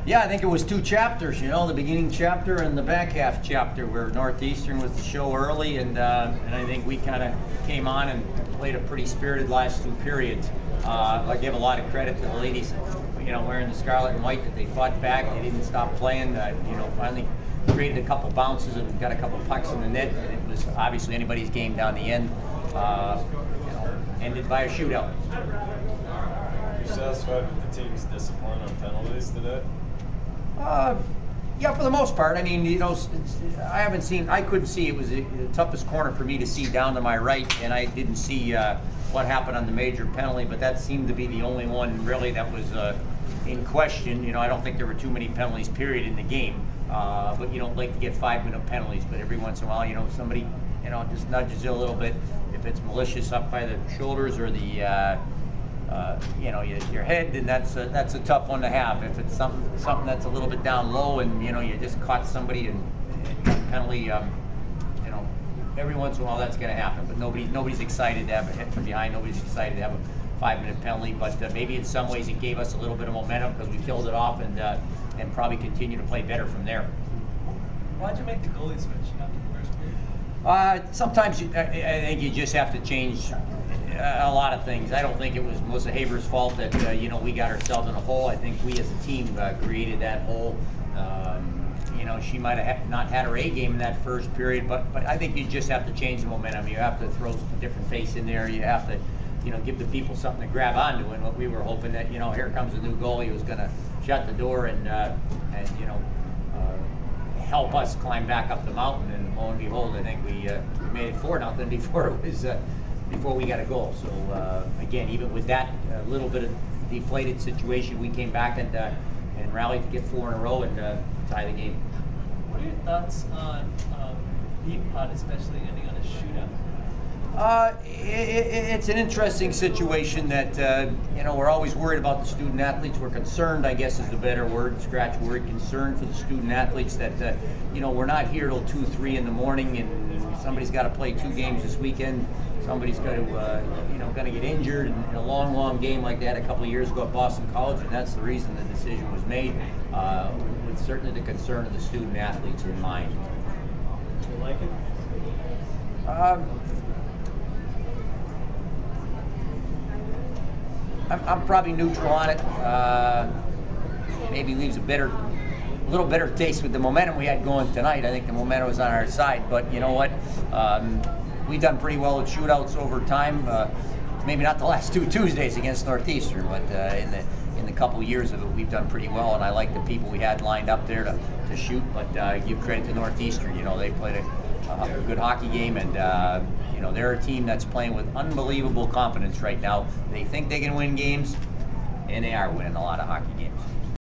Yeah, I think it was two chapters, you know, the beginning chapter and the back half chapter, where Northeastern was the show early, and I think we kind of came on and played a pretty spirited last two periods. I give a lot of credit to the ladies, you know, wearing the scarlet and white, that they fought back, they didn't stop playing, you know, finally created a couple bounces and got a couple pucks in the net, and it was obviously anybody's game down the end, you know, ended by a shootout. You're satisfied with the team's discipline on penalties today? Yeah, for the most part. I mean, you know, I couldn't see. It was the toughest corner for me to see down to my right, and I didn't see what happened on the major penalty, but that seemed to be the only one really that was in question. You know, I don't think there were too many penalties, period, in the game, but you don't like to get 5-minute penalties, but every once in a while, you know, somebody, you know, just nudges you a little bit. If it's malicious up by the shoulders or the you know, your head, then that's a tough one to have. If it's something that's a little bit down low, and you know, you just caught somebody and penalty, you know, every once in a while that's going to happen. But nobody's excited to have a hit from behind. Nobody's excited to have a 5-minute penalty. But maybe in some ways it gave us a little bit of momentum because we killed it off, and probably continue to play better from there. Why'd you make the goalie switch after the first period? Sometimes I think you just have to change a lot of things. I don't think it was Melissa Haber's fault that you know, we got ourselves in a hole. I think we as a team created that hole. You know, she might have not had her A game in that first period, but I think you just have to change the momentum. You have to throw a different face in there. You have to, you know, give the people something to grab onto. And what we were hoping that, you know, here comes a new goalie who's going to shut the door and you know, help us climb back up the mountain. And lo and behold, I think we made it 4-0 before it was. Before we got a goal. So again, even with that little bit of deflated situation, we came back and rallied to get 4 in a row and tie the game. What are your thoughts on Beanpot, especially ending on a shootout? It's an interesting situation that you know, we're always worried about the student athletes. We're concerned, I guess is the better word, scratch word, concerned for the student athletes that you know, we're not here till 2, 3 in the morning, and somebody's got to play 2 games this weekend. Somebody's got to, you know, going to get injured in a long game like that a couple of years ago at Boston College, and that's the reason the decision was made, with certainly the concern of the student athletes in mind. Do you like it? I'm probably neutral on it. Maybe leaves a little bitter taste with the momentum we had going tonight. I think the momentum was on our side, but you know what? We've done pretty well with shootouts over time. Maybe not the last 2 Tuesdays against Northeastern, but in the couple years of it, we've done pretty well. And I like the people we had lined up there to shoot. But give credit to Northeastern. You know, they played a good hockey game, and you know, they're a team that's playing with unbelievable confidence right now. They think they can win games, and they are winning a lot of hockey games.